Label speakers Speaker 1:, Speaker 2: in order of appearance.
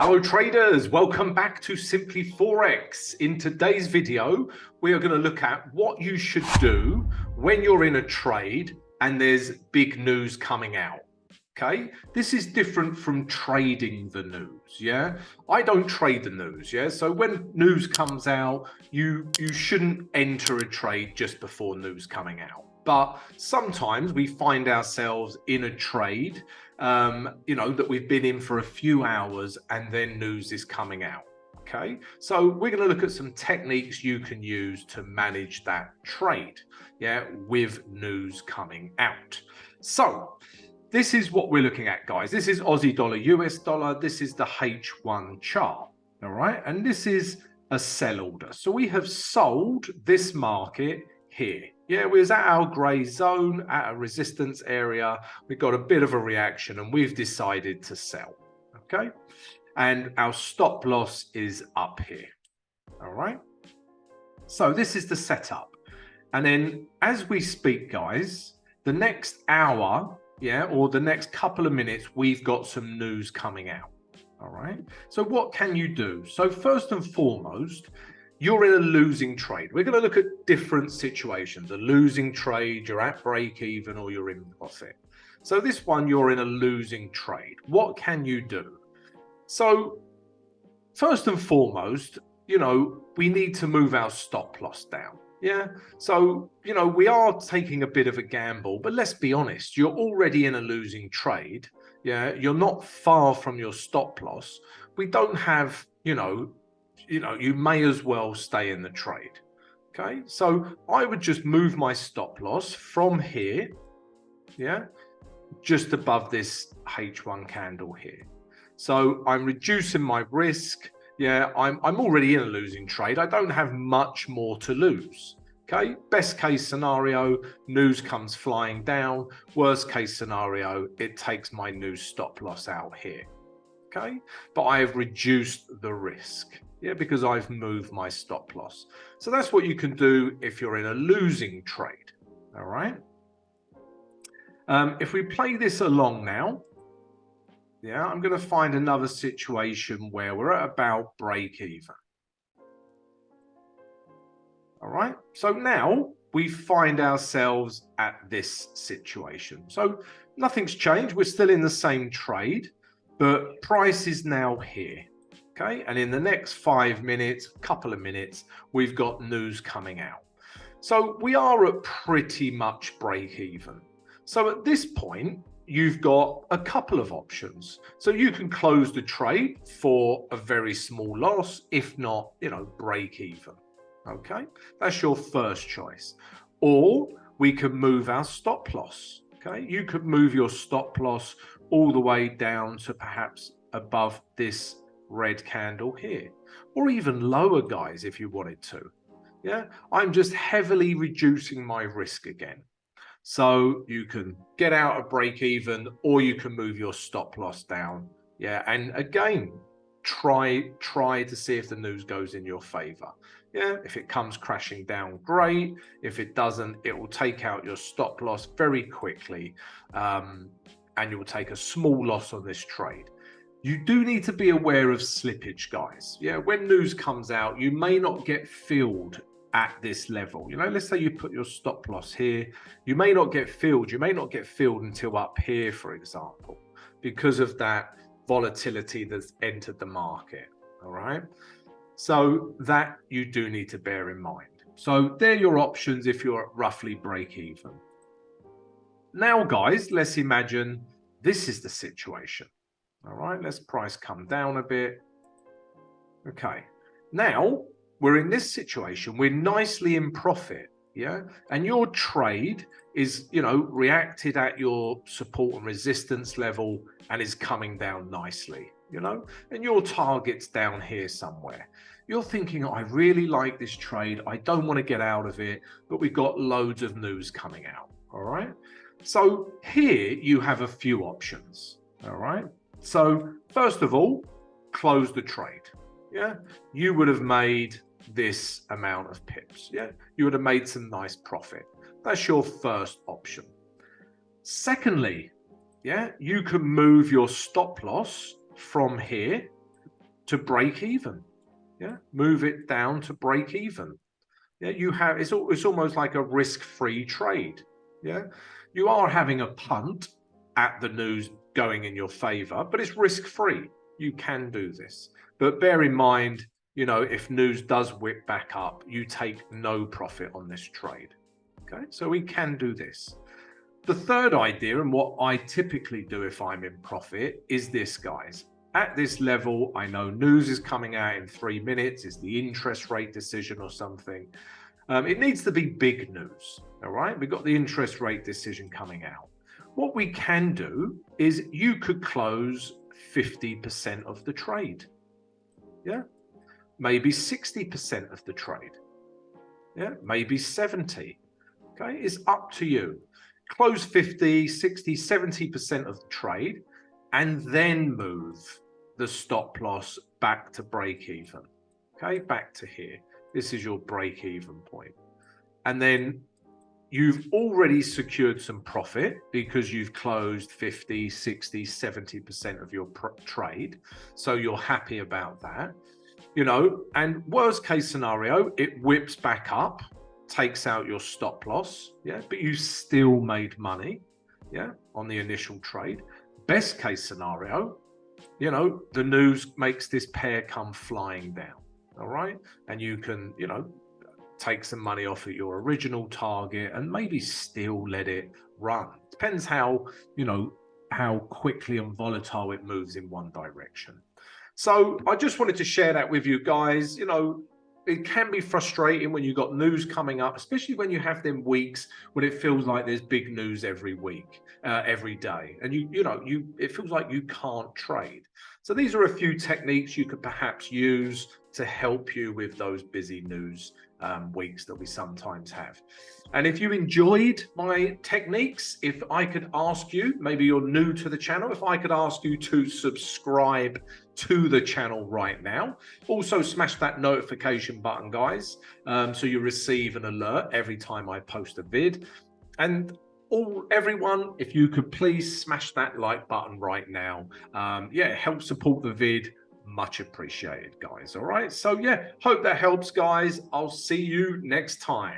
Speaker 1: Hello traders, welcome back to Simply Forex. In today's video, we are going to look at what you should do when you're in a trade and there's big news coming out. Okay, this is different from trading the news. Yeah, I don't trade the news. Yeah, so when news comes out, you shouldn't enter a trade just before news coming out. But sometimes we find ourselves in a trade, that we've been in for a few hours and then news is coming out. Okay, so we're going to look at some techniques you can use to manage that trade, with news coming out. So this is what we're looking at, guys. This is Aussie dollar, US dollar. This is the H1 chart, all right? And this is a sell order. So we have sold this market here. Yeah, we was at our grey zone, at a resistance area. We got a bit of a reaction and we've decided to sell, okay? And our stop loss is up here, all right? So this is the setup. And then as we speak, guys, the next hour, or the next couple of minutes, we've got some news coming out, all right? So what can you do? So first and foremost, you're in a losing trade. We're going to look at different situations. A losing trade, you're at break even or you're in profit. So this one, you're in a losing trade. What can you do? So first and foremost, we need to move our stop loss down. Yeah. So, we are taking a bit of a gamble, but let's be honest, you're already in a losing trade. Yeah. You're not far from your stop loss. We don't have, you may as well stay in the trade. Okay, so I would just move my stop loss from here, just above this H1 candle here. So I'm reducing my risk. I'm already in a losing trade. I don't have much more to lose. Okay, best case scenario, news comes flying down. Worst case scenario, it takes my new stop loss out here. Okay, but I have reduced the risk. Because I've moved my stop loss. So that's what you can do if you're in a losing trade. All right. If we play this along now, I'm going to find another situation where we're at about break even. All right. So now we find ourselves at this situation. So nothing's changed. We're still in the same trade, but price is now here. Okay, and in the next 5 minutes, couple of minutes, we've got news coming out. So we are at pretty much break even. So at this point, you've got a couple of options. So you can close the trade for a very small loss, if not, break even. Okay, that's your first choice. Or we can move our stop loss. Okay, you could move your stop loss all the way down to perhaps above this red candle here, or even lower, guys, if you wanted to. I'm just heavily reducing my risk again. So you can get out of break even, or you can move your stop loss down. And again, try to see if the news goes in your favor. If it comes crashing down, great. If it doesn't, it will take out your stop loss very quickly, and you will take a small loss on this trade. You do need to be aware of slippage, guys. When news comes out, you may not get filled at this level. Let's say you put your stop loss here. You may not get filled. You may not get filled until up here, for example, because of that volatility that's entered the market. All right. So that you do need to bear in mind. So they're your options if you're at roughly break even. Now, guys, let's imagine this is the situation. All right, let's price come down a bit. Okay, now we're in this situation. We're nicely in profit, and your trade is, reacted at your support and resistance level and is coming down nicely, and your target's down here somewhere. You're thinking, I really like this trade. I don't want to get out of it, but we've got loads of news coming out. All right, so here you have a few options. All right. So first of all, close the trade. You would have made this amount of pips. You would have made some nice profit. That's your first option. Secondly, you can move your stop loss from here to break even. Yeah, move it down to break even. Yeah, you have it's almost like a risk-free trade. Yeah, you are having a punt at the news going in your favor, but it's risk-free. You can do this, but bear in mind, you know, if news does whip back up, you take no profit on this trade. Okay, so we can do this. The third idea, and what I typically do if I'm in profit, is this, guys. At this level, I know news is coming out in 3 minutes. It's the interest rate decision or something. It needs to be big news, all right? We've got the interest rate decision coming out. What we can do is you could close 50% of the trade. Yeah, maybe 60% of the trade. Yeah, maybe 70. Okay, it's up to you. Close 50, 60, 70% of the trade and then move the stop loss back to break even. Okay, back to here. This is your break even point. And then you've already secured some profit because you've closed 50, 60, 70% of your trade. So you're happy about that, you know, and worst case scenario, it whips back up, takes out your stop loss, yeah, but you still made money, yeah, on the initial trade. Best case scenario, you know, the news makes this pair come flying down, all right, and you can, you know, take some money off at your original target and maybe still let it run. Depends how, you know, how quickly and volatile it moves in one direction. So I just wanted to share that with you guys. You know, it can be frustrating when you've got news coming up, especially when you have them weeks when it feels like there's big news every week, every day, and it feels like you can't trade. So these are a few techniques you could perhaps use to help you with those busy news weeks that we sometimes have. And if you enjoyed my techniques, if I could ask you, maybe you're new to the channel, if I could ask you to subscribe to the channel right now. Also smash that notification button, guys, so you receive an alert every time I post a vid. And everyone, if you could please smash that like button right now. Yeah, help support the vid. Much appreciated, guys. All right, so yeah, hope that helps, guys. I'll see you next time.